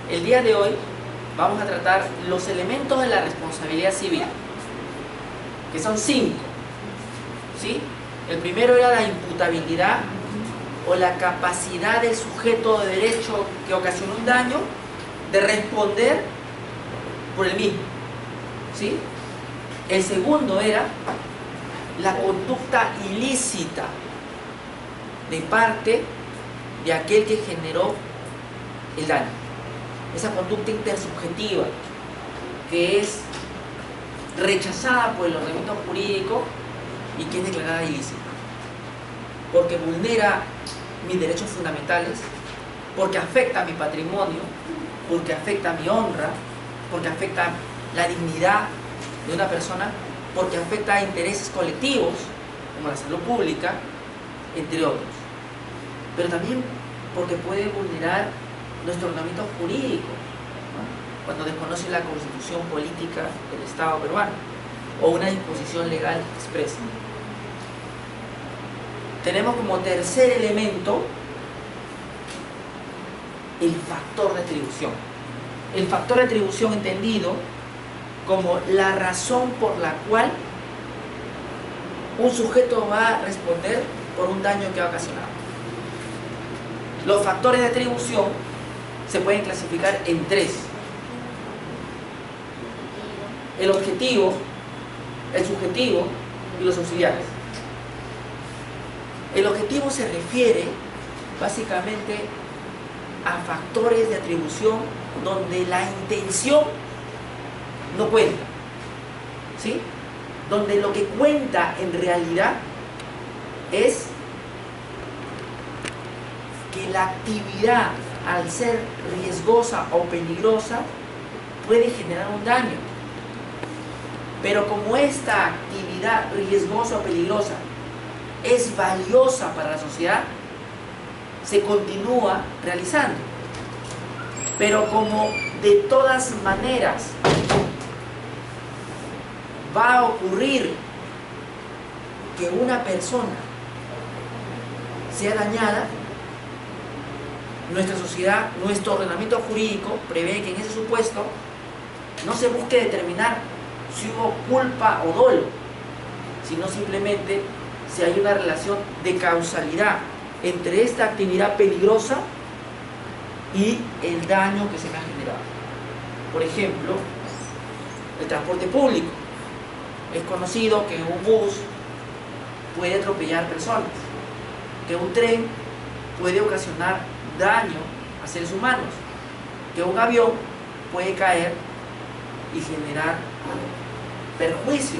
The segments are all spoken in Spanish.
El día de hoy vamos a tratar los elementos de la responsabilidad civil, que son 5, ¿sí? El primero era la imputabilidad o la capacidad del sujeto de derecho que ocasionó un daño de responder por el mismo, ¿sí? El segundo era la conducta ilícita de parte de aquel que generó el daño. Esa conducta intersubjetiva que es rechazada por el ordenamiento jurídico y que es declarada ilícita, porque vulnera mis derechos fundamentales, porque afecta a mi patrimonio, porque afecta a mi honra, porque afecta la dignidad de una persona, porque afecta a intereses colectivos, como la salud pública, entre otros. Pero también porque puede vulnerar nuestro ordenamiento jurídico, ¿no? Cuando desconoce la constitución política del Estado peruano o una disposición legal expresa. Tenemos como tercer elemento el factor de atribución. El factor de atribución entendido como la razón por la cual un sujeto va a responder por un daño que ha ocasionado. Los factores de atribución se pueden clasificar en 3. El objetivo, el subjetivo y los auxiliares. El objetivo se refiere básicamente a factores de atribución donde la intención no cuenta, ¿sí? Donde lo que cuenta en realidad es que la actividad, al ser riesgosa o peligrosa, puede generar un daño. Pero como esta actividad riesgosa o peligrosa es valiosa para la sociedad, se continúa realizando. Pero como de todas maneras va a ocurrir que una persona sea dañada, nuestra sociedad, nuestro ordenamiento jurídico prevé que en ese supuesto no se busque determinar si hubo culpa o dolo, sino simplemente si hay una relación de causalidad entre esta actividad peligrosa y el daño que se me ha generado. Por ejemplo, el transporte público. Es conocido que un bus puede atropellar personas, que un tren puede ocasionar daño a seres humanos, que un avión puede caer y generar perjuicio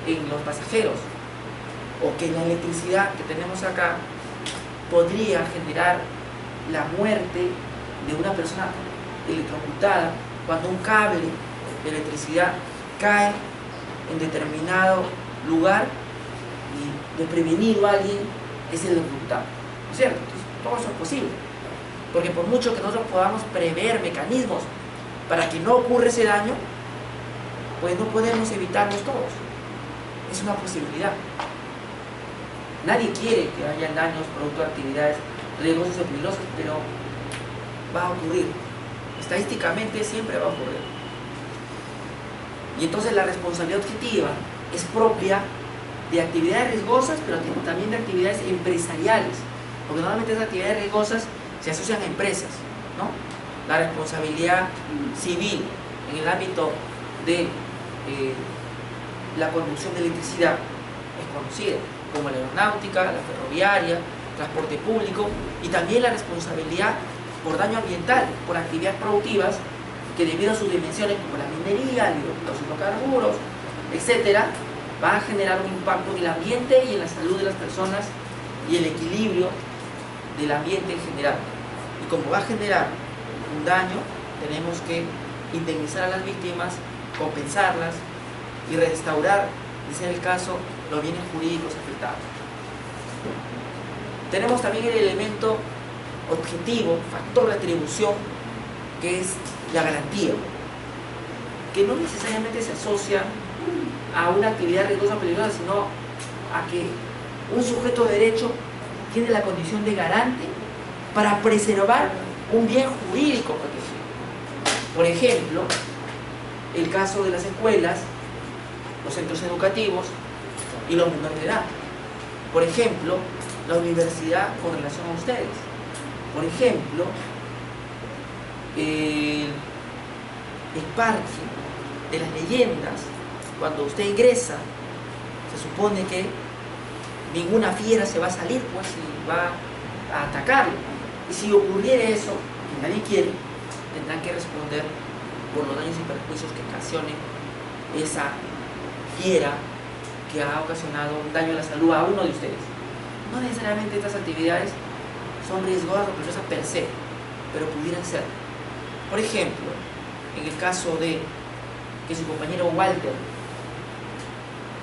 en los pasajeros, o que la electricidad que tenemos acá podría generar la muerte de una persona electrocutada cuando un cable de electricidad cae en determinado lugar y de prevenido a alguien es electrocutado, ¿no es cierto? Entonces, todo eso es posible, porque por mucho que nosotros podamos prever mecanismos para que no ocurra ese daño, pues no podemos evitarlos todos. Es una posibilidad. Nadie quiere que haya daños producto de actividades riesgosas o peligrosas, pero va a ocurrir. Estadísticamente siempre va a ocurrir. Y entonces la responsabilidad objetiva es propia de actividades riesgosas, pero también de actividades empresariales, porque normalmente esas actividades riesgosas se asocian a empresas, ¿no? La responsabilidad civil en el ámbito de la conducción de electricidad es conocida, como la aeronáutica, la ferroviaria, transporte público, y también la responsabilidad por daño ambiental, por actividades productivas que debido a sus dimensiones como la minería, los hidrocarburos, etcétera, van a generar un impacto en el ambiente y en la salud de las personas y el equilibrio del ambiente en general. Y como va a generar un daño, tenemos que indemnizar a las víctimas, compensarlas y restaurar, de ser el caso, los bienes jurídicos afectados. Tenemos también el elemento objetivo, factor de atribución, que es la garantía, que no necesariamente se asocia a una actividad riesgosa o peligrosa, sino a que un sujeto de derecho tiene la condición de garante para preservar un bien jurídico protegido. Por ejemplo, el caso de las escuelas, los centros educativos y los menores de edad. Por ejemplo, la universidad con relación a ustedes. Por ejemplo, el parque de las leyendas, cuando usted ingresa, se supone que ninguna fiera se va a salir, pues, y va a atacarlo. Y si ocurriera eso, que nadie quiere, tendrán que responder por los daños y perjuicios que ocasione esa fiera que ha ocasionado un daño a la salud a uno de ustedes. No necesariamente estas actividades son riesgosas o peligrosas per se, pero pudieran ser. Por ejemplo, en el caso de que su compañero Walter,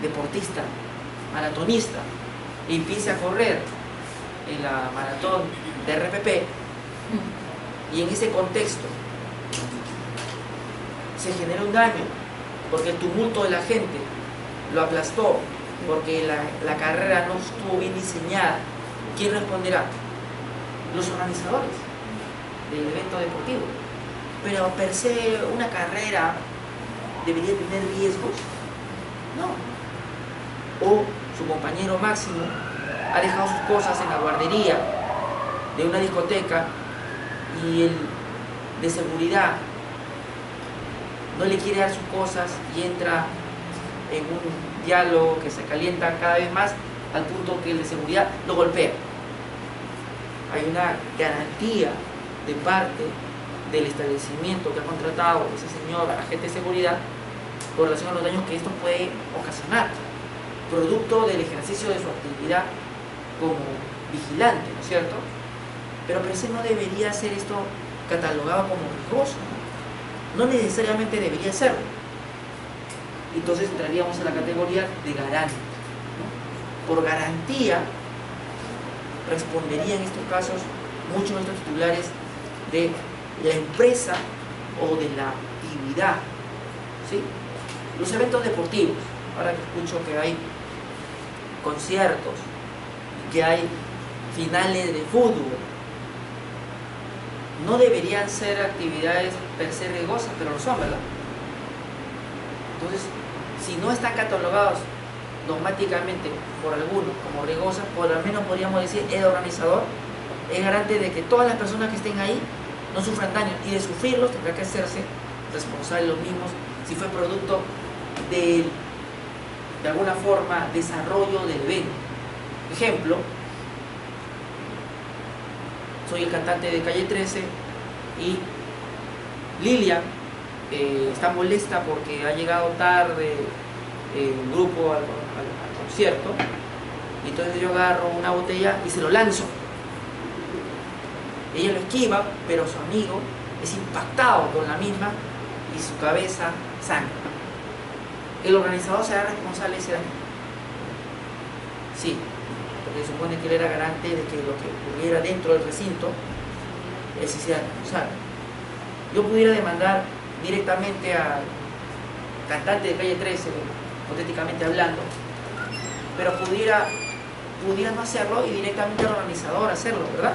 deportista, maratonista, empiece a correr en la maratón de RPP, y en ese contexto se genera un daño porque el tumulto de la gente lo aplastó, porque la carrera no estuvo bien diseñada, ¿quién responderá? Los organizadores del evento deportivo. Pero per se una carrera debería tener riesgos, no. O su compañero Máximo ha dejado sus cosas en la guardería de una discoteca y el de seguridad no le quiere dar sus cosas y entra en un diálogo que se calienta cada vez más al punto que el de seguridad lo golpea. Hay una garantía de parte del establecimiento que ha contratado ese señor agente de seguridad con relación a los daños que esto puede ocasionar, producto del ejercicio de su actividad como vigilante, ¿no es cierto? Pero per se no debería ser esto catalogado como riesgoso, no necesariamente debería serlo. Entonces entraríamos en la categoría de garante, ¿no? Por garantía responderían en estos casos muchos de estos titulares de la empresa o de la actividad, ¿sí? Los eventos deportivos, ahora que escucho que hay conciertos, que hay finales de fútbol, no deberían ser actividades per se riesgosas, pero lo son, ¿verdad? Entonces, si no están catalogados dogmáticamente por algunos como riesgosas, por lo menos podríamos decir el organizador es garante de que todas las personas que estén ahí no sufran daños, y de sufrirlos tendrá que hacerse responsable los mismos si fue producto de alguna forma desarrollo del evento. Ejemplo, soy el cantante de Calle 13 y Lilian está molesta porque ha llegado tarde el grupo al concierto, y entonces yo agarro una botella y se lo lanzo. Ella lo esquiva, pero su amigo es impactado con la misma y su cabeza sangra. ¿El organizador será responsable de ese daño? Sí, porque se supone que él era garante de que lo que ocurriera dentro del recinto, él sí sea responsable. Yo pudiera demandar directamente al cantante de Calle 13, hipotéticamente hablando, pero pudiera no hacerlo y directamente al organizador hacerlo, ¿verdad?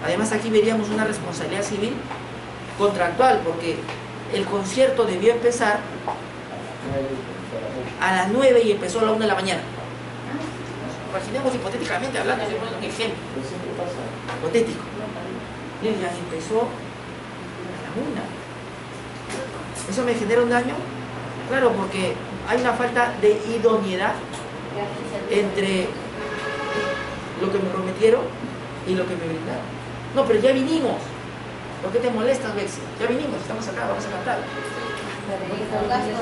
Además, aquí veríamos una responsabilidad civil contractual, porque el concierto debió empezar a las 9 y empezó a la 1 de la mañana. Imaginemos hipotéticamente hablando, estoy poniendo un ejemplo hipotético. Lilian empezó a la 1. ¿Eso me genera un daño? Claro, porque hay una falta de idoneidad entre lo que me prometieron y lo que me brindaron. No, pero ya vinimos. ¿Por qué te molestas, Bexi? Ya vinimos, estamos acá, vamos a cantar.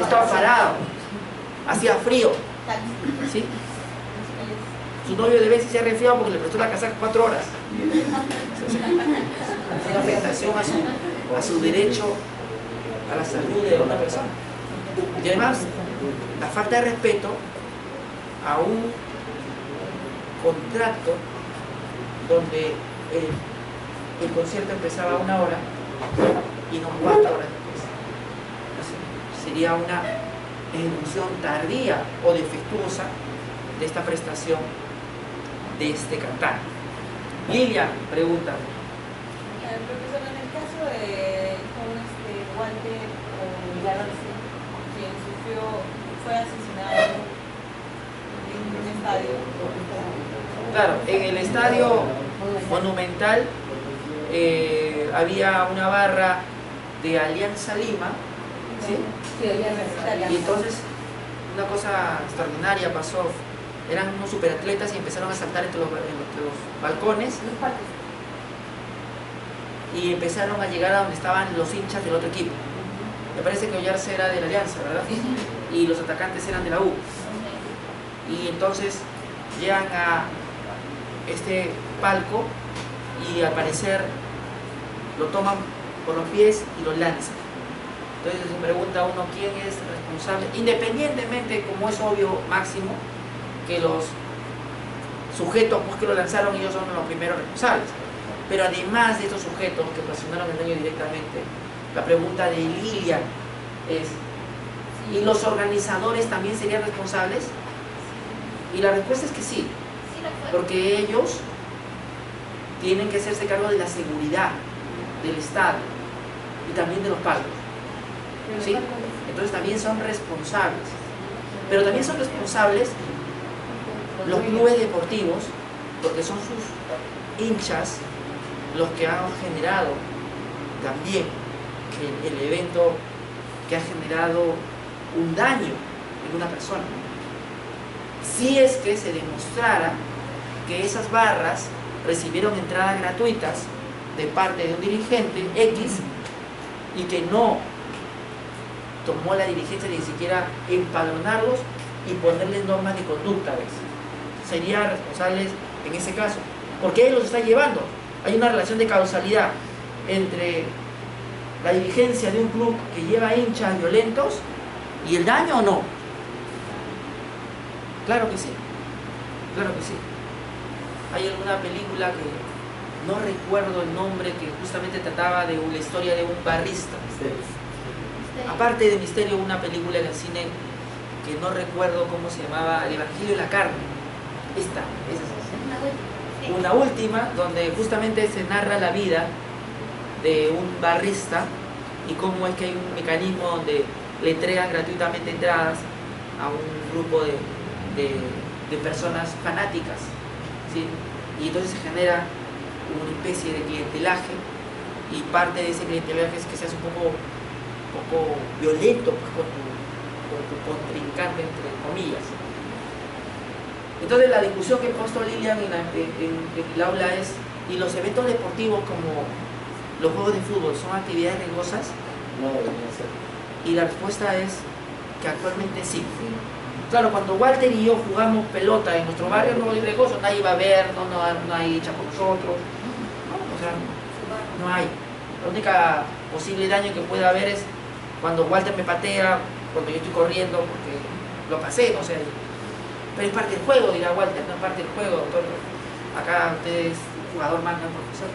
Estaba parado, hacía frío, ¿sí? Su novio de Bexi se ha resfriado porque le prestó la casaca 4 horas. Es una afectación a su derecho a la salud de una persona. Y además, la falta de respeto a un contrato donde el concierto empezaba a 1 hora y no 4 horas después. Sería una ejecución tardía o defectuosa de esta prestación de este cantante. Lilian, pregunta. Profesor, en el caso de justamente quien fue asesinado en un estadio. Claro, en el estadio Monumental había una barra de Alianza Lima, ¿sí? Sí, Alianza. Y entonces una cosa extraordinaria pasó. Eran unos superatletas y empezaron a saltar entre los balcones y empezaron a llegar a donde estaban los hinchas del otro equipo. Me parece que Ollarse era de la Alianza, ¿verdad? Y los atacantes eran de la U. Y entonces llegan a este palco y al parecer lo toman por los pies y lo lanzan. Entonces se pregunta uno quién es responsable, independientemente, como es obvio, máximo, que los sujetos pues, que lo lanzaron, ellos son los primeros responsables. Pero además de estos sujetos que ocasionaron el daño directamente, la pregunta de Lilian es, ¿y los organizadores también serían responsables? Y la respuesta es que sí, porque ellos tienen que hacerse cargo de la seguridad del estadio y también de los palcos, ¿sí? Entonces también son responsables, pero también son responsables los clubes deportivos, porque son sus hinchas los que han generado también el evento que ha generado un daño en una persona. Si es que se demostrara que esas barras recibieron entradas gratuitas de parte de un dirigente X y que no tomó la diligencia de ni siquiera empadronarlos y ponerles normas de conducta, ¿ves? Serían responsables en ese caso, porque él los está llevando. Hay una relación de causalidad entre la dirigencia de un club que lleva hinchas violentos y el daño, ¿o no? Claro que sí, claro que sí. Hay alguna película que no recuerdo el nombre, que justamente trataba de la historia de un barrista. Aparte de Misterio, una película en el cine que no recuerdo cómo se llamaba, El Evangelio de la Carne. Esa es una última, donde justamente se narra la vida de un barrista y cómo es que hay un mecanismo donde le entregan gratuitamente entradas a un grupo de personas fanáticas, ¿sí? Y entonces se genera una especie de clientelaje, y parte de ese clientelaje es que se hace un poco violento pues, con tu contrincante, entre comillas. Entonces la discusión que ha puesto Lilian en el aula es, ¿y los eventos deportivos como los juegos de fútbol son actividades riesgosas? No debería ser. Y la respuesta es que actualmente sí. Claro, cuando Walter y yo jugamos pelota en nuestro barrio no es riesgoso, nadie va a ver, no hay hincha con nosotros, ¿no? O sea, no hay. La única posible daño que puede haber es cuando Walter me patea, cuando yo estoy corriendo, porque lo pasé, no sé. Pero es parte del juego, dirá Walter, no es parte del juego, doctor. Acá usted es jugador más, no profesor,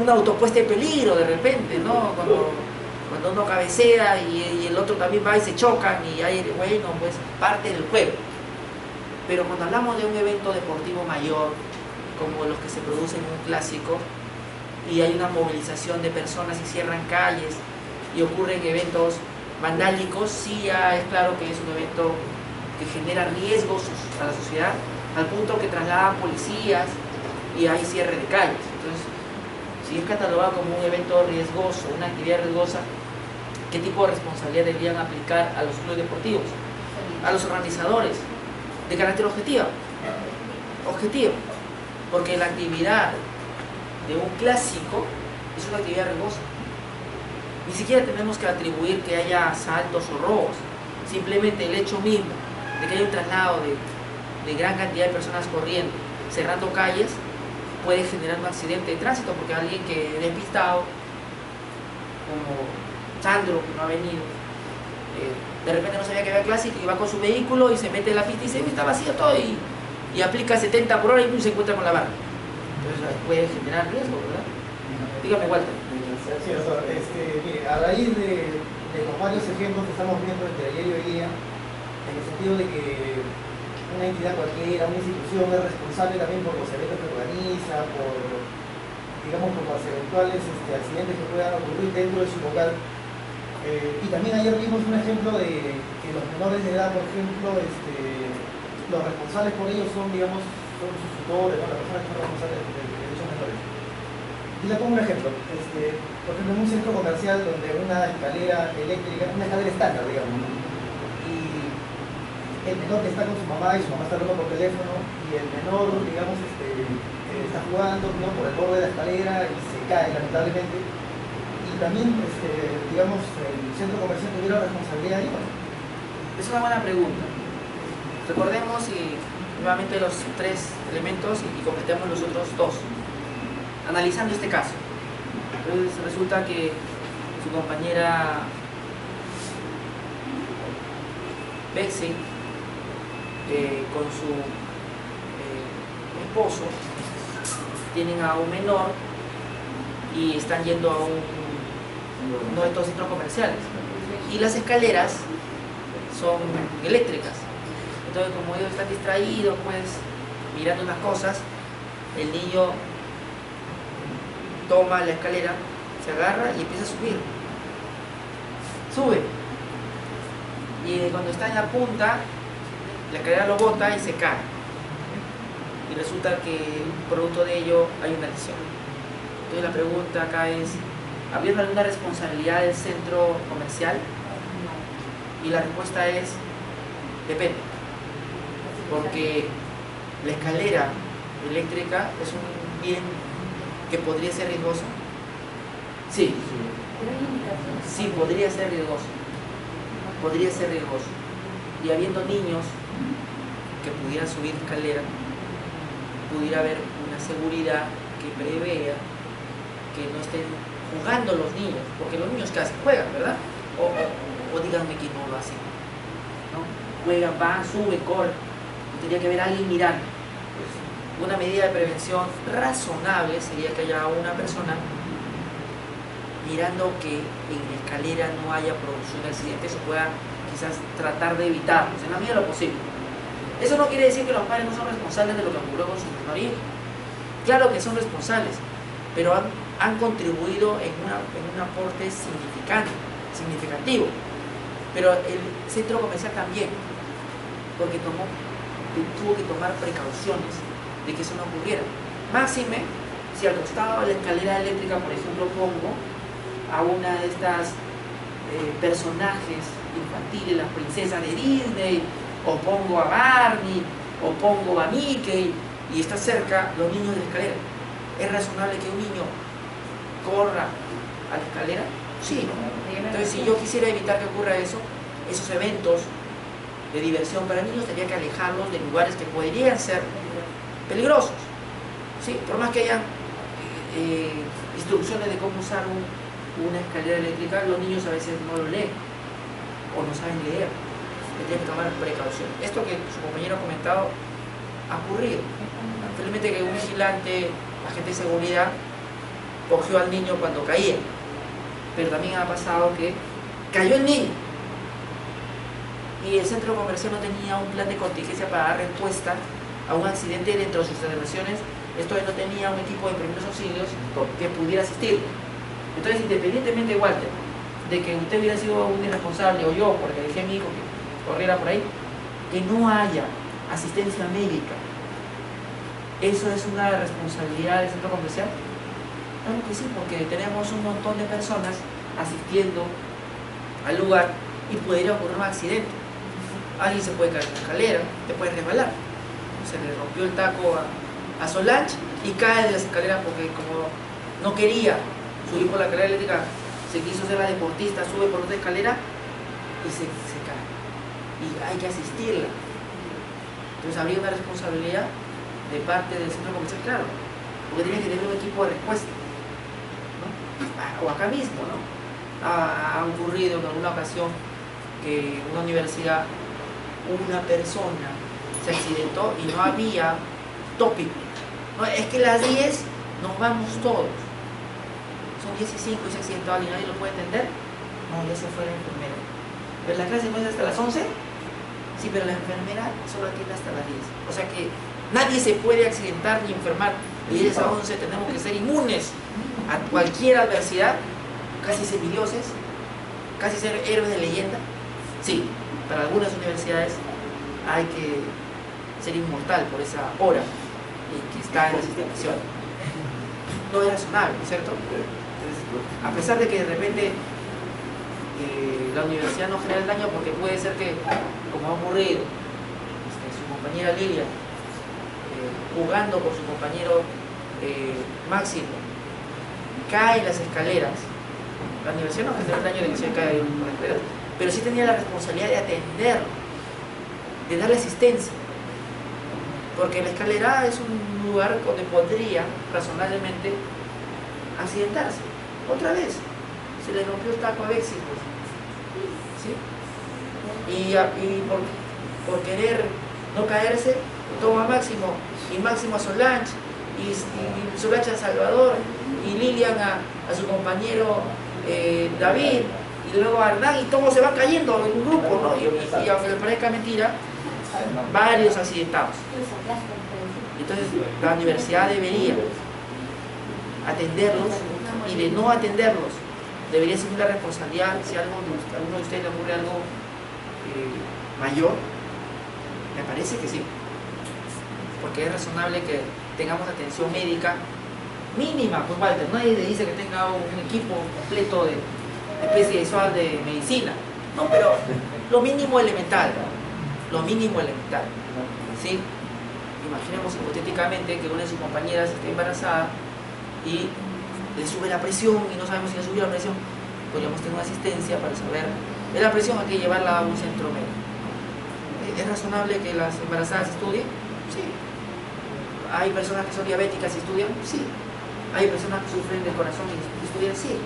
un autopuesta de peligro de repente, ¿no? Cuando uno cabecea y el otro también va y se chocan y hay, bueno, pues parte del juego. Pero cuando hablamos de un evento deportivo mayor, como los que se producen en un clásico, y hay una movilización de personas y cierran calles y ocurren eventos vandálicos, sí ya es claro que es un evento que genera riesgos a la sociedad, al punto que trasladan policías y hay cierre de calles. Entonces, si es catalogado como un evento riesgoso, una actividad riesgosa, ¿qué tipo de responsabilidad deberían aplicar a los clubes deportivos? A los organizadores, de carácter objetivo, porque la actividad de un clásico es una actividad riesgosa. Ni siquiera tenemos que atribuir que haya asaltos o robos, simplemente el hecho mismo de que haya un traslado de gran cantidad de personas corriendo, cerrando calles, puede generar un accidente de tránsito, porque alguien que despistado, como Sandro, que no ha venido, de repente no sabía que había clásico y va con su vehículo y se mete en la pista y dice, está vacío todo, y aplica 70 por hora y se encuentra con la barra. Entonces puede generar riesgo, ¿verdad? Dígame, Walter. Sí, doctor. Mire, a raíz de los varios ejemplos que estamos viendo entre ayer y hoy día, en el sentido de que una entidad cualquiera, una institución es responsable también por los eventos que organiza, por digamos, por los eventuales accidentes que puedan ocurrir dentro de su local. Y también ayer vimos un ejemplo de que los menores de edad, por ejemplo, los responsables por ellos son, digamos, son sus tutores, ¿no? Las personas que son responsables de dichos menores. Y le pongo un ejemplo. Por ejemplo, en un centro comercial donde una escalera eléctrica, una escalera estándar, digamos, ¿no? Y el menor que está con su mamá y su mamá está hablando por teléfono y el menor, digamos, está jugando, ¿no?, por el borde de la escalera y se cae lamentablemente. Y también, digamos, el centro comercial tuviera responsabilidad ahí, ¿no? Es una buena pregunta. Recordemos nuevamente los tres elementos y completemos los otros dos. Analizando este caso, entonces resulta que su compañera Betsy con su esposo tienen a un menor y están yendo a uno de estos centros comerciales y las escaleras son eléctricas. Entonces, como ellos están distraídos, pues mirando unas cosas, el niño toma la escalera, se agarra y empieza a subir. Sube. Y cuando está en la punta, la escalera lo bota y se cae. Y resulta que producto de ello hay una lesión. Entonces la pregunta acá es, ¿habría alguna responsabilidad del centro comercial? Y la respuesta es, depende. Porque la escalera eléctrica es un bien que podría ser riesgoso. Sí. Sí, podría ser riesgoso. Podría ser riesgoso. Y habiendo niños que pudieran subir escalera, pudiera haber una seguridad que prevea que no estén jugando los niños, porque los niños casi juegan, ¿verdad? O díganme que no lo hacen, ¿no? Juegan, van, suben, corren. Tendría que haber alguien mirando. Pues, una medida de prevención razonable sería que haya una persona mirando que en la escalera no haya producción de accidentes, se pueda quizás tratar de evitarlos en la medida de lo posible. Eso no quiere decir que los padres no son responsables de lo que ocurrió con su menor hijo. Claro que son responsables, pero han contribuido en un aporte significativo. Pero el centro comercial también, porque tuvo que tomar precauciones de que eso no ocurriera. Máxime, si al costado de la escalera eléctrica, por ejemplo, pongo a una de estas personajes infantiles, las princesas de Disney, o pongo a Barney, o pongo a Mickey, y está cerca los niños de la escalera. ¿Es razonable que un niño corra a la escalera? Sí. Entonces, si yo quisiera evitar que ocurra eso, esos eventos de diversión para niños, tendría que alejarlos de lugares que podrían ser peligrosos. ¿Sí? Por más que hayan instrucciones de cómo usar una escalera eléctrica, los niños a veces no lo leen o no saben leer. Tendría que tomar precaución. Esto que su compañero ha comentado ha ocurrido. Felizmente que un vigilante, agente de seguridad, cogió al niño cuando caía. Pero también ha pasado que cayó el niño y el centro comercial no tenía un plan de contingencia para dar respuesta a un accidente dentro de sus instalaciones. Esto no tenía un equipo de primeros auxilios que pudiera asistir. Entonces, independientemente, Walter, de que usted hubiera sido un irresponsable o yo, porque dejé a mi hijo que corriera por ahí, que no haya asistencia médica, ¿eso es una responsabilidad del centro comercial? Claro que sí, porque tenemos un montón de personas asistiendo al lugar y podría ocurrir un accidente. Alguien se puede caer en la escalera, te puede resbalar. Se le rompió el taco a Solange y cae de las escaleras porque como no quería subir por la escalera eléctrica, se quiso ser la deportista, sube por otra escalera y se cae. Y hay que asistirla. Entonces habría una responsabilidad de parte del centro comercial, claro, porque tiene que tener un equipo de respuesta, ¿no? O acá mismo, ¿no? Ha ocurrido en alguna ocasión que en una universidad una persona se accidentó y no había tópico. No, es que a las 10 nos vamos todos. Son 10 y 5 y se accidentó alguien, ¿nadie lo puede entender? No, ya se fue la enfermera. ¿Pero la clase no es hasta las 11? Sí, pero la enfermera solo atiende hasta las 10. O sea que nadie se puede accidentar ni enfermar de 10 a 11 tenemos que ser inmunes a cualquier adversidad, casi semidioses, casi ser héroes de leyenda. Sí, para algunas universidades hay que ser inmortal por esa hora en que está en las instituciones. No es razonable, ¿no es cierto? A pesar de que de repente la universidad no genera el daño, porque puede ser que, como ha ocurrido, su compañera Lilia, jugando con su compañero Máximo, cae en las escaleras. La universidad no genera el daño de que se caiga en las escaleras, pero sí tenía la responsabilidad de atenderlo, de darle asistencia, porque la escalera es un lugar donde podría razonablemente accidentarse. Otra vez, se le rompió el taco a Bexi, pues, ¿sí? Y por querer no caerse, toma a Máximo, y Máximo a Solange, y Solange a Salvador, y Lilian a su compañero David, y luego a Hernán, y todos se van cayendo en un grupo, ¿no? Y aunque le parezca mentira, varios accidentados. Entonces la universidad debería atenderlos, y de no atenderlos debería ser la responsabilidad. Si a alguno de ustedes le ocurre algo mayor, me parece que sí, porque es razonable que tengamos atención médica mínima. Pues Walter, nadie le dice que tenga un equipo completo de especializado de medicina, no, pero lo mínimo elemental, ¿sí? Imaginemos hipotéticamente que una de sus compañeras esté embarazada y le sube la presión y no sabemos si le subió la presión. Podríamos tener una asistencia para saber de la presión, hay que llevarla a un centro médico. ¿Es razonable que las embarazadas estudien? Sí. ¿Hay personas que son diabéticas y estudian? Sí. ¿Hay personas que sufren del corazón y estudian? Sí.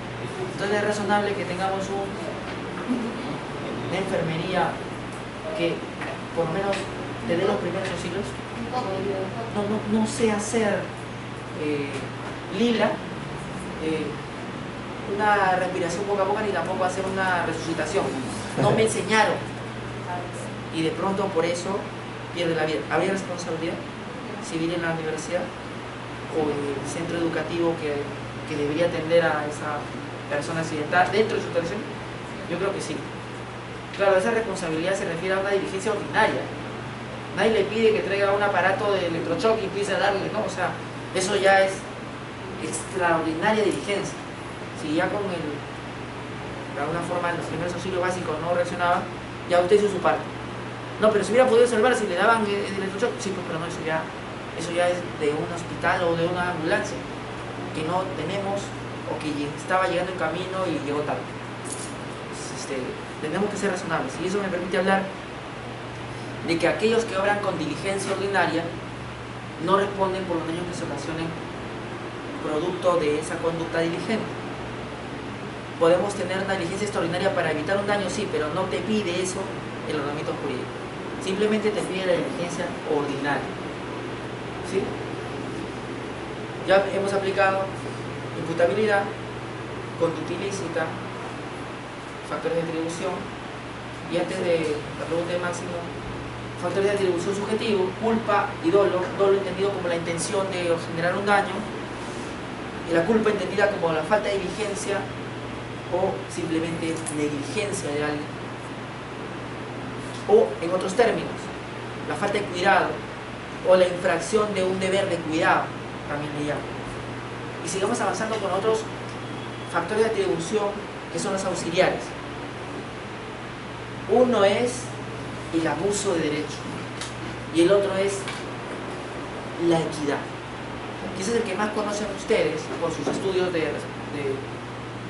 Entonces es razonable que tengamos una enfermería que por lo menos te dé los primeros auxilios. No sé hacer Lila una respiración boca a boca, ni tampoco hacer una resucitación. No me enseñaron, y de pronto por eso pierde la vida. ¿Habría responsabilidad civil en la universidad o en el centro educativo que debería atender a esa persona accidentada dentro de su tradición? Yo creo que sí. Claro, esa responsabilidad se refiere a una diligencia ordinaria. Nadie le pide que traiga un aparato de electrochoque y empiece a darle, ¿no? O sea, eso ya es extraordinaria diligencia. Si ya con de alguna forma en los primeros auxilios básicos no reaccionaba, ya usted hizo su parte. No, pero si hubiera podido salvar, si le daban el electrochoque, sí, pues, pero no, eso ya es de un hospital o de una ambulancia que no tenemos, o que estaba llegando en camino y llegó tarde. Pues, tenemos que ser razonables, y eso me permite hablar de que aquellos que obran con diligencia ordinaria no responden por los daños que se ocasionen producto de esa conducta diligente. Podemos tener una diligencia extraordinaria para evitar un daño, sí, pero no te pide eso el ordenamiento jurídico. Simplemente te pide la diligencia ordinaria. ¿Sí? Ya hemos aplicado imputabilidad, conducta ilícita, factores de atribución, y antes de la pregunta de Máximo, factores de atribución subjetivo, culpa y dolo entendido como la intención de generar un daño, y la culpa entendida como la falta de diligencia o simplemente negligencia de alguien, o en otros términos, la falta de cuidado o la infracción de un deber de cuidado, también le llamo. Y sigamos avanzando con otros factores de atribución que son los auxiliares. Uno es el abuso de derecho y el otro es la equidad. Quizás el que más conocen ustedes por sus estudios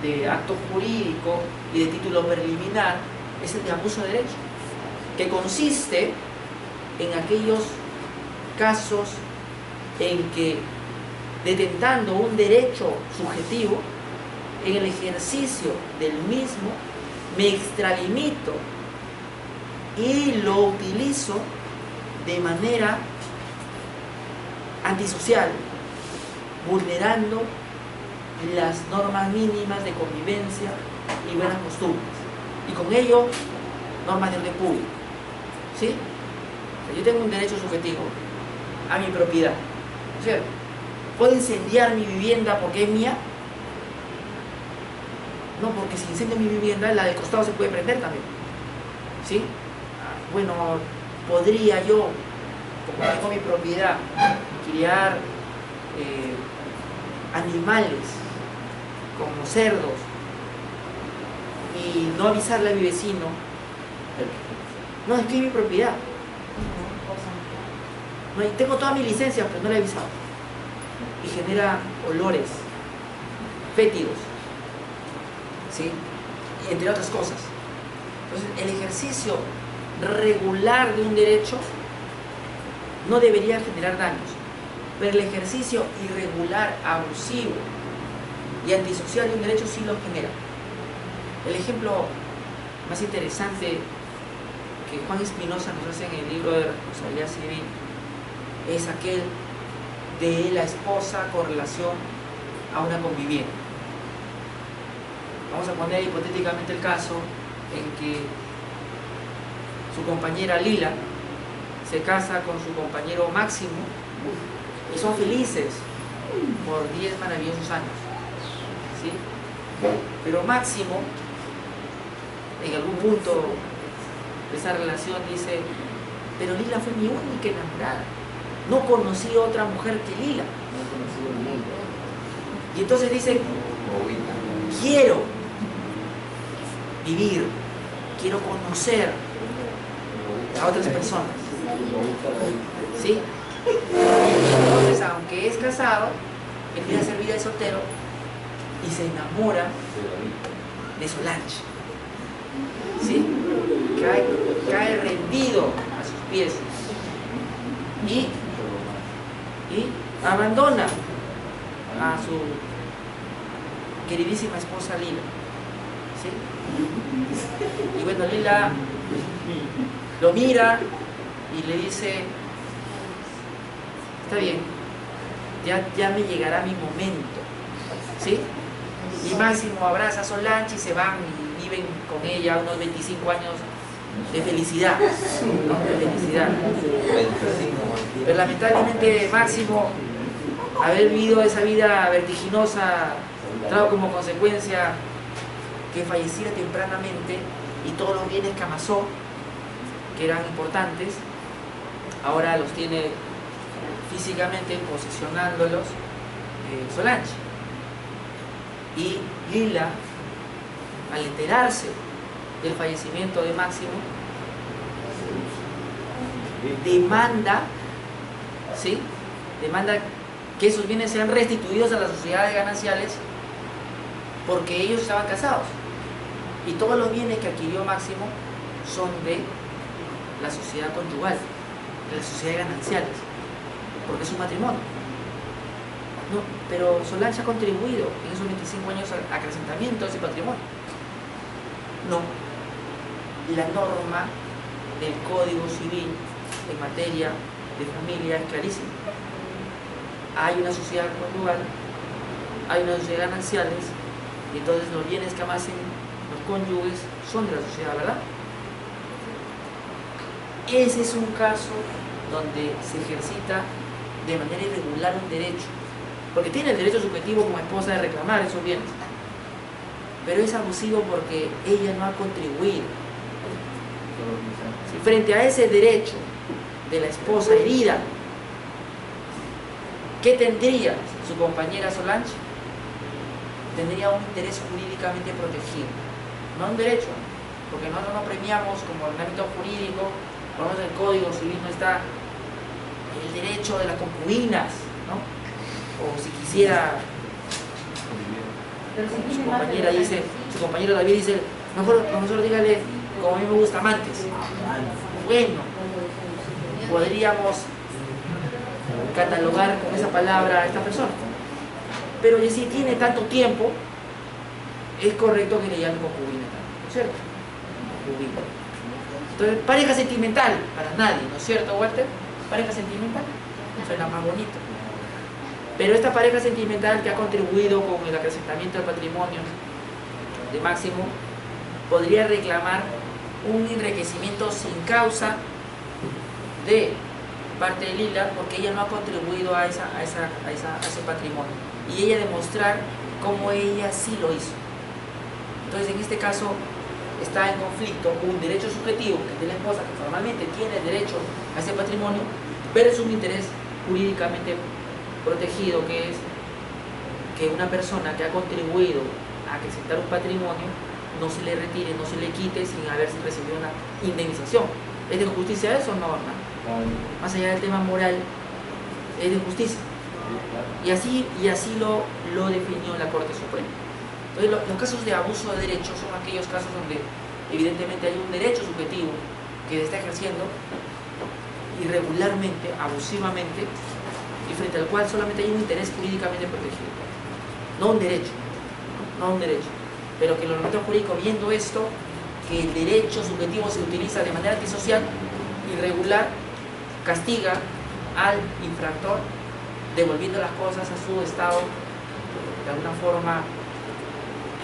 de acto jurídico y de título preliminar es el de abuso de derecho, que consiste en aquellos casos en que, detentando un derecho subjetivo, en el ejercicio del mismo me extralimito y lo utilizo de manera antisocial, vulnerando las normas mínimas de convivencia y buenas costumbres, y con ello normas de orden público. ¿Sí? Yo tengo un derecho subjetivo a mi propiedad, ¿cierto? ¿Puedo incendiar mi vivienda porque es mía? No, porque si incendio mi vivienda, la del costado se puede prender también. ¿Sí? Bueno, podría yo, como tengo mi propiedad, criar animales como cerdos y no avisarle a mi vecino. No, es que es mi propiedad. No, y tengo toda mi licencia, pero no le he avisado. Y genera olores fétidos, ¿sí? Y entre otras cosas. Entonces, el ejercicio regular de un derecho no debería generar daños, pero el ejercicio irregular, abusivo y antisocial de un derecho sí lo genera. El ejemplo más interesante que Juan Espinosa nos hace en el libro de responsabilidad civil es aquel de la esposa con relación a una conviviente. Vamos a poner hipotéticamente el caso en que su compañera Lila se casa con su compañero Máximo y son felices por 10 maravillosos años, ¿sí? Pero Máximo en algún punto de esa relación dice: pero Lila fue mi única enamorada, no conocí otra mujer que Lila. Y entonces dice: quiero vivir, quiero conocer a otras personas, ¿sí? Entonces, aunque es casado, empieza a hacer vida de soltero y se enamora de Solange, ¿sí? Cae rendido a sus pies y abandona a su queridísima esposa Lila, ¿sí? Y bueno, Lila lo mira y le dice: está bien, ya me llegará mi momento, ¿sí? Y Máximo abraza a Solange y se van y viven con ella unos 25 años de felicidad, ¿no? De felicidad. Pero lamentablemente Máximo, haber vivido esa vida vertiginosa, trajo como consecuencia que falleciera tempranamente y todos los bienes que amasó, que eran importantes, ahora los tiene físicamente posesionándolos Solange. Y Lila, al enterarse del fallecimiento de Máximo, demanda, ¿sí? Demanda que esos bienes sean restituidos a las sociedades gananciales porque ellos estaban casados y todos los bienes que adquirió Máximo son de la sociedad conyugal, de las sociedades gananciales, porque es un matrimonio. No, pero Solange ha contribuido en esos 25 años al acrecentamiento de ese patrimonio. No, la norma del Código Civil en materia de familia es clarísima. Hay una sociedad conyugal, hay una sociedad gananciales, y entonces los bienes que amasen los cónyuges son de la sociedad, ¿verdad? Ese es un caso donde se ejercita de manera irregular un derecho, porque tiene el derecho subjetivo como esposa de reclamar esos bienes, pero es abusivo porque ella no ha contribuido. Si frente a ese derecho de la esposa herida, ¿qué tendría su compañera Solange? Tendría un interés jurídicamente protegido, no un derecho, porque nosotros no premiamos como en el ámbito jurídico, por lo menos en el Código Civil no está el derecho de las concubinas, ¿no? O si quisiera, su compañera dice, su compañero David dice: mejor profesor, dígale como a mí me gusta amantes. Bueno, podríamos catalogar con esa palabra a esta persona, pero si tiene tanto tiempo, es correcto que le llamen concubina, ¿no es cierto? Concubina. Entonces, pareja sentimental para nadie, ¿no es cierto, Walter? Pareja sentimental suena más bonito, pero esta pareja sentimental que ha contribuido con el acrecentamiento del patrimonio de Máximo podría reclamar un enriquecimiento sin causa de parte de Lila porque ella no ha contribuido a ese patrimonio. Y ella demostrar cómo ella sí lo hizo. Entonces, en este caso, está en conflicto un derecho subjetivo, que es de la esposa, que formalmente tiene derecho a ese patrimonio, versus un interés jurídicamente protegido, que es que una persona que ha contribuido a acrecentar un patrimonio no se le retire, no se le quite sin haber recibido una indemnización. ¿Es de justicia eso o no, hermano? Más allá del tema moral, es de justicia. Y así lo definió la Corte Suprema. Entonces, los casos de abuso de derechos son aquellos casos donde evidentemente hay un derecho subjetivo que se está ejerciendo irregularmente, abusivamente, y frente al cual solamente hay un interés jurídicamente protegido. No un derecho, no un derecho. Pero que el ordenamiento jurídico, viendo esto, que el derecho subjetivo se utiliza de manera antisocial, irregular, castiga al infractor, devolviendo las cosas a su estado de alguna forma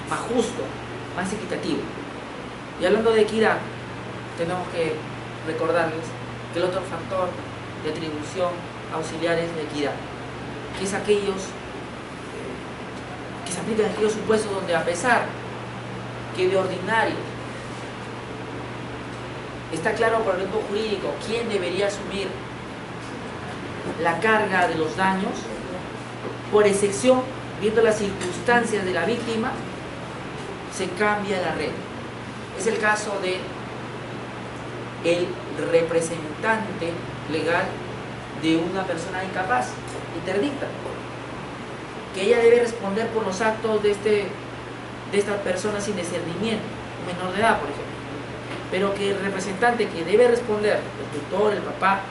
más justo, más equitativo. Y hablando de equidad, tenemos que recordarles que el otro factor de atribución auxiliar es la equidad, que es aquellos que se aplican en aquellos supuestos donde, a pesar que de ordinario está claro por el orden jurídico quién debería asumir la carga de los daños, por excepción, viendo las circunstancias de la víctima, se cambia la regla. Es el caso de el representante legal de una persona incapaz, interdicta, que ella debe responder por los actos de esta persona sin discernimiento, un menor de edad, por ejemplo. Pero que el representante que debe responder, el tutor, el papá,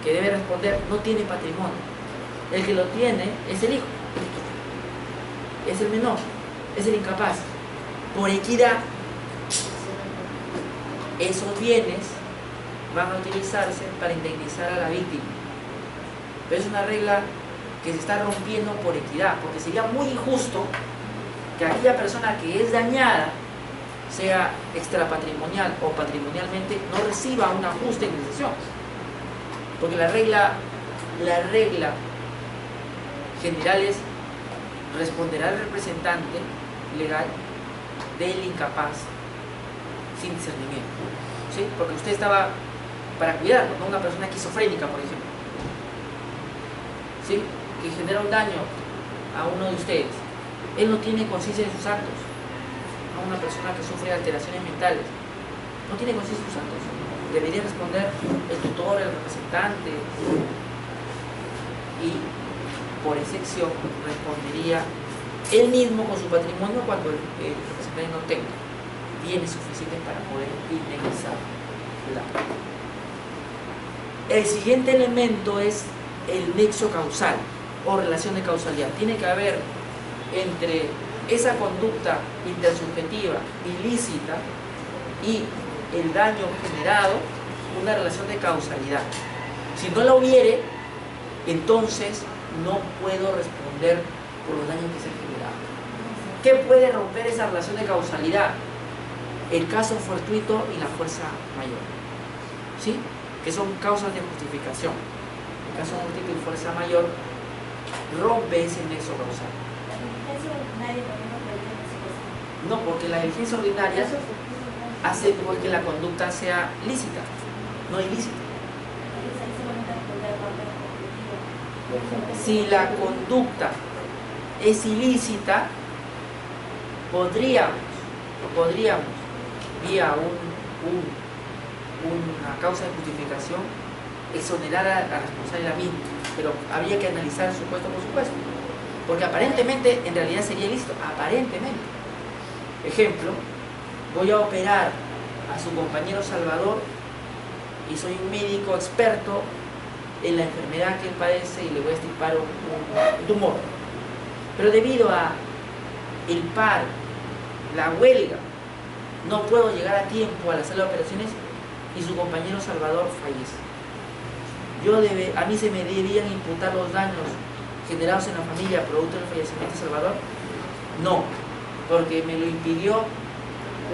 que debe responder, no tiene patrimonio. El que lo tiene es el hijo, es el menor, es el incapaz. Por equidad, esos bienes van a utilizarse para indemnizar a la víctima. Pero es una regla que se está rompiendo por equidad, porque sería muy injusto que aquella persona que es dañada, sea extrapatrimonial o patrimonialmente, no reciba una justa indemnización. Porque la regla general es: responderá el representante legal del incapaz sin discernimiento. ¿Sí? Porque usted estaba para cuidarlo, no una persona esquizofrénica, por ejemplo, ¿sí? Que genera un daño a uno de ustedes. Él no tiene conciencia de sus actos. A una persona que sufre alteraciones mentales no tiene conciencia de sus actos. Debería responder el tutor, el representante, y por excepción respondería él mismo con su patrimonio cuando el representante no tenga bienes suficientes para poder indemnizar. El siguiente elemento es el nexo causal o relación de causalidad. Tiene que haber entre esa conducta intersubjetiva ilícita y el daño generado una relación de causalidad. Si no la hubiere, entonces no puedo responder por los daños que se han generado. ¿Qué puede romper esa relación de causalidad? El caso fortuito y la fuerza mayor, ¿sí? Que son causas de justificación. El caso fortuito y fuerza mayor rompe ese nexo causal. No, porque la diligencia ordinaria hace que la conducta sea lícita, no ilícita. Si la conducta es ilícita, podríamos vía una causa de justificación exonerar a la responsable de la misma, pero habría que analizar supuesto por supuesto, porque aparentemente en realidad sería ilícito, aparentemente. Ejemplo: voy a operar a su compañero Salvador y soy un médico experto en la enfermedad que él padece y le voy a extirpar un tumor, pero debido a el paro, la huelga, no puedo llegar a tiempo a la sala de operaciones y su compañero Salvador fallece. A mí se me debían imputar los daños generados en la familia producto del fallecimiento de Salvador. No, porque me lo impidió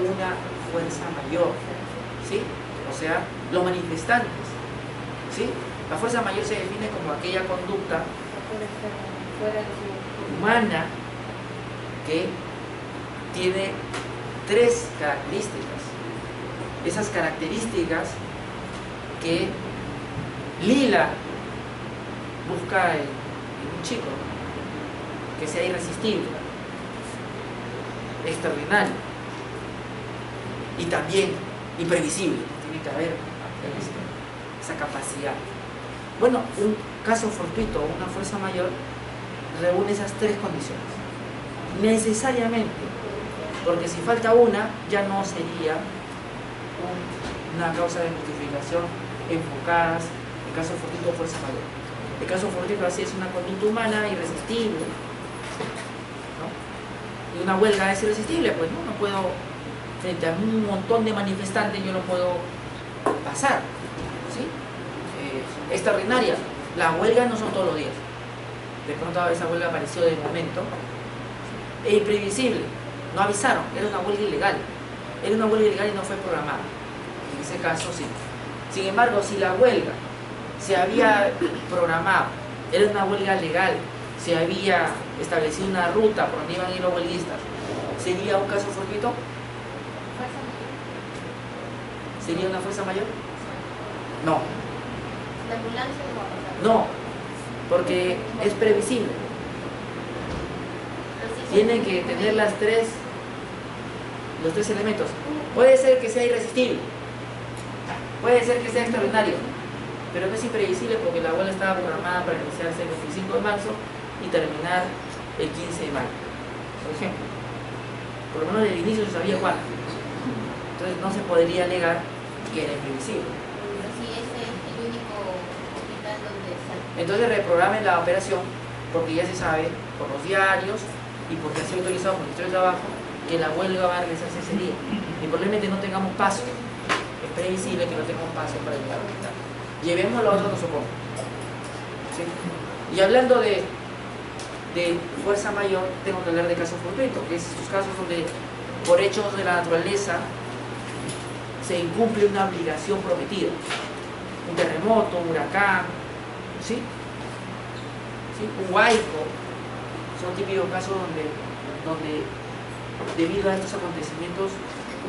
una fuerza mayor, ¿sí? O sea, los manifestantes, ¿sí? La fuerza mayor se define como aquella conducta Fuera de su... humana que tiene tres características. Esas características que Lila busca en un chico, que sea irresistible, extraordinario y también imprevisible. Tiene que haber esa capacidad. Bueno, un caso fortuito o una fuerza mayor reúne esas tres condiciones necesariamente, porque si falta una ya no sería una causa de multiplicación enfocadas en caso fortuito o fuerza mayor. El caso fortuito así es una conducta humana irresistible, ¿no? Y una huelga es irresistible, pues no puedo, frente a un montón de manifestantes yo no puedo pasar, ¿sí? Extraordinaria, las huelgas no son todos los días, de pronto esa huelga apareció de momento. E imprevisible, no avisaron, era una huelga ilegal, y no fue programada. En ese caso sí. Sin embargo, si la huelga se había programado, era una huelga legal, se había establecido una ruta por donde iban a ir los huelguistas, ¿sería un caso fortuito? ¿Sería una fuerza mayor? No. ¿La ambulancia no va a pasar? No, porque es previsible. Tienen que tener los tres elementos. Puede ser que sea irresistible, puede ser que sea extraordinario, pero no es imprevisible porque la huelga estaba programada para iniciarse el 25 de marzo y terminar el 15 de mayo, por ejemplo. Por lo menos desde el inicio se sabía cuándo. Entonces no se podría alegar que era imprevisible. Pero sí, ese es el único hospital donde sale. Entonces reprogramen la operación porque ya se sabe por los diarios y porque ha sido autorizado por el Ministerio de Trabajo que la huelga va a realizarse ese día. Y probablemente no tengamos paso. Es previsible que no tengamos paso para llegar al hospital. Llevémoslo a otro nosocomio. ¿Sí? Y hablando de fuerza mayor, tengo que hablar de casos fortuitos, que es estos casos donde por hechos de la naturaleza se incumple una obligación prometida. Un terremoto, un huracán, ¿sí? ¿Sí? Un huaico. Son típicos casos donde debido a estos acontecimientos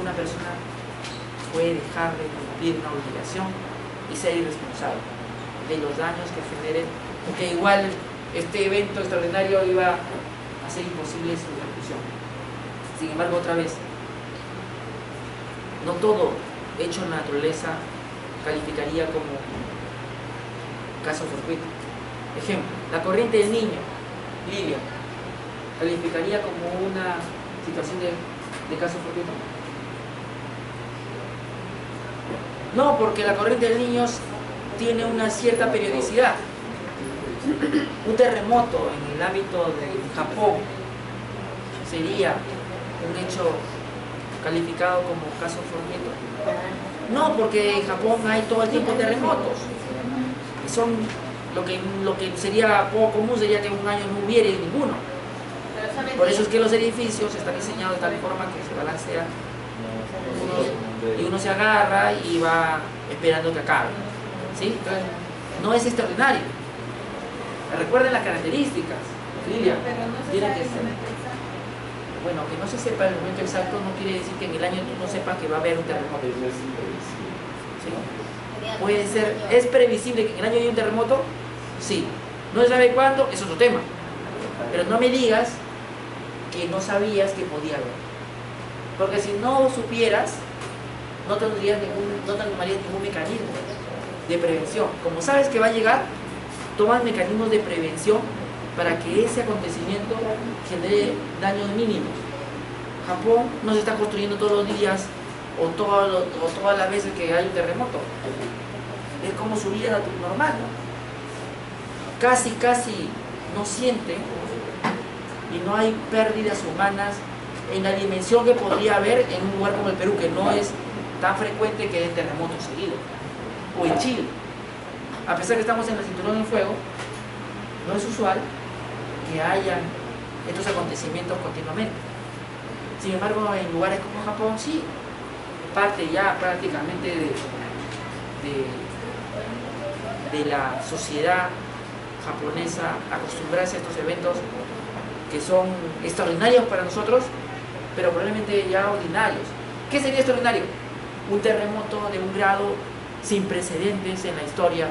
una persona puede dejar de cumplir una obligación y ser irresponsable de los daños que generen, porque igual este evento extraordinario iba a ser imposible su ejecución. Sin embargo, otra vez, no todo hecho en la naturaleza calificaría como caso fortuito. Ejemplo, la corriente del Niño, Lilia, calificaría como una situación de caso fortuito. No, porque la corriente del Niño tiene una cierta periodicidad. Un terremoto en el ámbito de Japón sería un hecho calificado como caso fortuito. No, porque en Japón hay todo el tiempo terremotos. Y son lo que sería poco común sería que un año no hubiera ninguno. Por eso es que los edificios están diseñados de tal forma que se balancea y uno se agarra y va esperando que acabe. ¿Sí? Entonces, no es extraordinario. Recuerden las características, Lilia. Pero no se Tiene sabe que el ser. momento exacto. Bueno, que no se sepa el momento exacto no quiere decir que en el año tú no sepas que va a haber un terremoto. ¿Sí? Puede ser, ¿es previsible que en el año haya un terremoto? Sí. No se sabe cuándo, es otro tema. Pero no me digas que no sabías que podía haber. Porque si no supieras, no tomarías ningún mecanismo de prevención. Como sabes que va a llegar, tomas mecanismos de prevención para que ese acontecimiento genere daños mínimos. Japón no se está construyendo todos los días o todas las veces que hay un terremoto. Es como su vida normal, ¿no? Casi no siente y no hay pérdidas humanas en la dimensión que podría haber en un lugar como el Perú, que no es tan frecuente que den terremotos seguidos, o en Chile. A pesar que estamos en el cinturón de fuego, no es usual que hayan estos acontecimientos continuamente. Sin embargo, en lugares como Japón sí, parte ya prácticamente de la sociedad japonesa acostumbrarse a estos eventos que son extraordinarios para nosotros, pero probablemente ya ordinarios. ¿Qué sería extraordinario? Un terremoto de un grado sin precedentes en la historia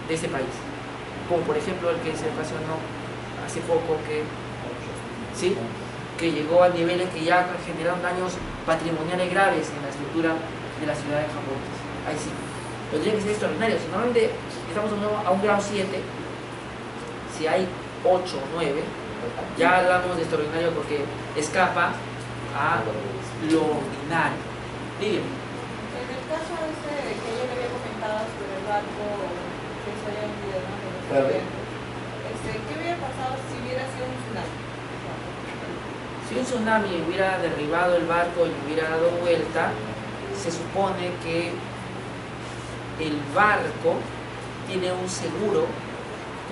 de ese país, como por ejemplo el que se ocasionó hace poco, ¿sí? Que llegó a niveles que ya generaron daños patrimoniales graves en la estructura de la ciudad de Japón. Ahí sí, pero tiene que ser extraordinario. Si normalmente estamos a un grado 7, si hay 8 o 9, ya hablamos de extraordinario porque escapa a lo ordinario. Dígame. En el caso ese que yo le había comentado sobre el barco que se había hundido, ¿no? ¿Qué hubiera pasado si hubiera sido un tsunami? Si un tsunami hubiera derribado el barco y hubiera dado vuelta, se supone que el barco tiene un seguro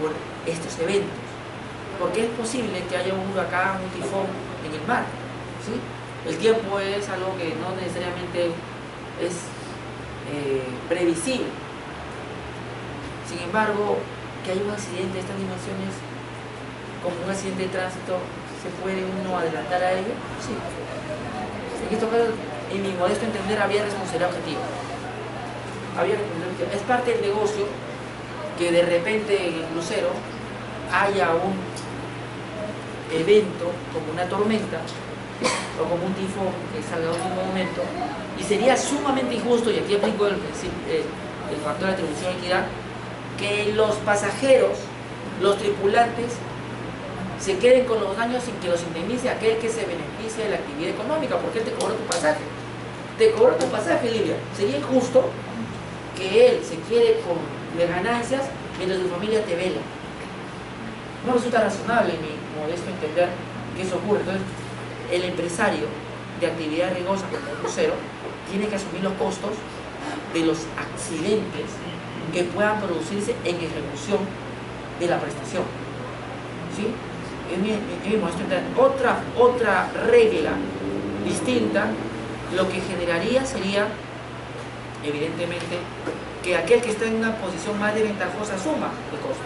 por estos eventos, porque es posible que haya un huracán, un tifón en el mar, ¿sí? El tiempo es algo que no necesariamente es previsible. Sin embargo, que haya un accidente de estas dimensiones, como un accidente de tránsito, ¿se puede uno adelantar a ello? Sí. En estos casos, en mi modesto entender, había responsabilidad objetiva. Es parte del negocio que de repente en el crucero haya un evento como una tormenta o como un tifón que salga en último momento, y sería sumamente injusto, y aquí aplico el factor de atribución de equidad, que los pasajeros, los tripulantes, se queden con los daños sin que los indemnice aquel que se beneficie de la actividad económica, porque él te cobró tu pasaje. Te cobró tu pasaje, Lidia. Sería injusto que él se quede con las ganancias mientras tu familia te vela. No resulta razonable, en mi modesto entender, que eso ocurre. Entonces, el empresario de actividad riesgosa como un crucero tiene que asumir los costos de los accidentes que puedan producirse en ejecución de la prestación. ¿Sí? En mi modesto entender, otra regla distinta, lo que generaría sería, evidentemente, que aquel que está en una posición más desventajosa asuma el costo.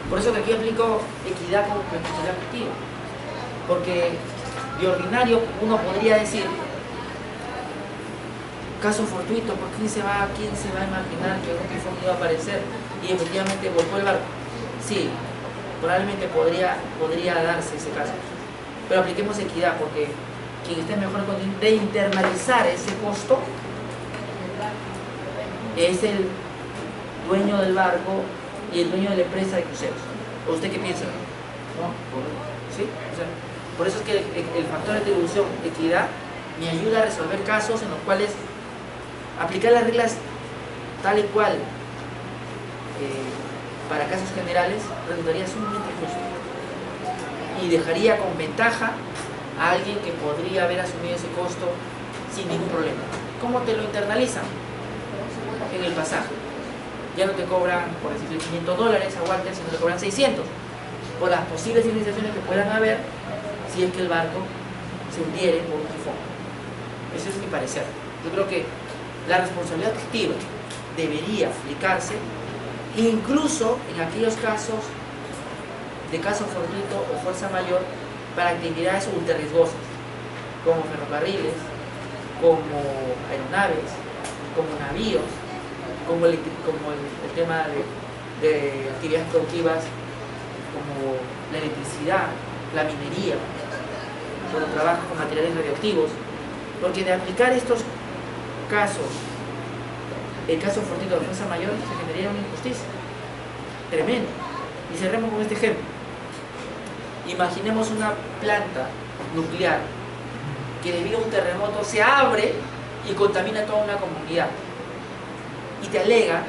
Por eso que aquí aplico equidad como responsabilidad objetiva, porque de ordinario uno podría decir, caso fortuito, ¿por quién se va a imaginar que un tifón iba a aparecer y efectivamente volcó el barco? Sí, probablemente podría darse ese caso, pero apliquemos equidad, porque quien esté en mejor condición de internalizar ese costo es el dueño del barco y el dueño de la empresa de cruceros. ¿O usted qué piensa? ¿No? ¿Sí? O sea, por eso es que el factor de atribución equidad me ayuda a resolver casos en los cuales aplicar las reglas tal y cual para casos generales resultaría sumamente injusto y dejaría con ventaja a alguien que podría haber asumido ese costo sin ningún problema. ¿Cómo te lo internalizan? En el pasaje. Ya no te cobran, por decirle, $500 a Walter, sino te cobran 600 por las posibles indemnizaciones que puedan haber si es que el barco se hundiere por un tifón. Ese es mi parecer. Yo creo que la responsabilidad objetiva debería aplicarse incluso en aquellos casos de caso fortuito o fuerza mayor para actividades ultra riesgosas, como ferrocarriles, como aeronaves, como navíos, como el tema de actividades productivas como la electricidad, la minería, cuando trabajas con materiales radioactivos, porque de aplicar estos casos, el caso fortuito de fuerza mayor, se generaría una injusticia tremenda. Y cerremos con este ejemplo. Imaginemos una planta nuclear que debido a un terremoto se abre y contamina toda una comunidad y te alega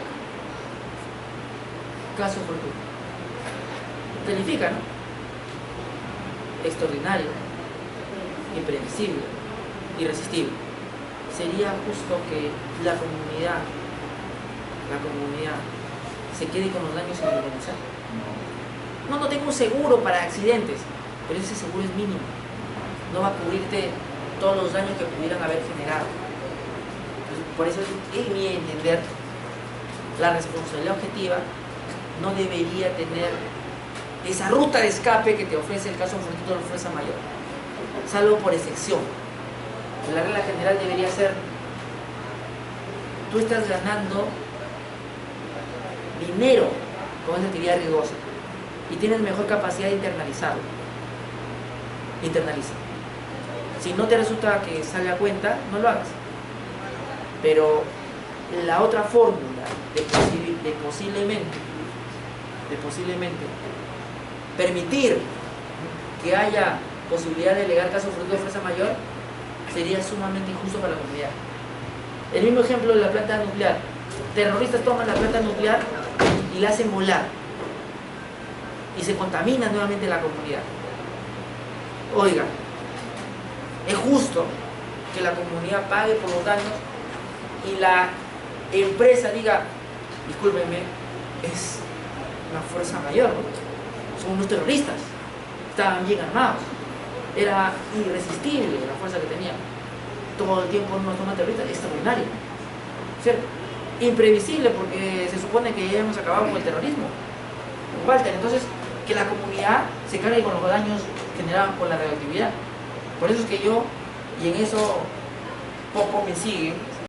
caso fortuito. Planifica, ¿no? Extraordinario, imprevisible, irresistible. Sería justo que la comunidad se quede con los daños sin indemnizar. No tengo un seguro para accidentes, pero ese seguro es mínimo. No va a cubrirte todos los daños que pudieran haber generado. Entonces, por eso es, en mi entender, la responsabilidad objetiva no debería tener esa ruta de escape que te ofrece el caso fortuito de fuerza mayor, salvo por excepción. La regla general debería ser: tú estás ganando dinero con esa actividad riesgosa y tienes mejor capacidad de internalizarlo. Internaliza. Si no te resulta que sale a cuenta, no lo hagas. Pero la otra fórmula de posiblemente permitir que haya posibilidad de delegar caso fortuito de fuerza mayor sería sumamente injusto para la comunidad. El mismo ejemplo de la planta nuclear. Terroristas toman la planta nuclear y la hacen volar y se contamina nuevamente la comunidad. Oiga, es justo que la comunidad pague por los daños y la empresa diga: discúlpenme, es una fuerza mayor, ¿no? Son unos terroristas, estaban bien armados, era irresistible la fuerza que tenían, todo el tiempo en una zona terrorista, extraordinario, ¿cierto? Imprevisible, porque se supone que ya hemos acabado con el terrorismo, Walter. Entonces, que la comunidad se cargue con los daños generados por la radioactividad. Por eso es que yo, y en eso poco me siguen,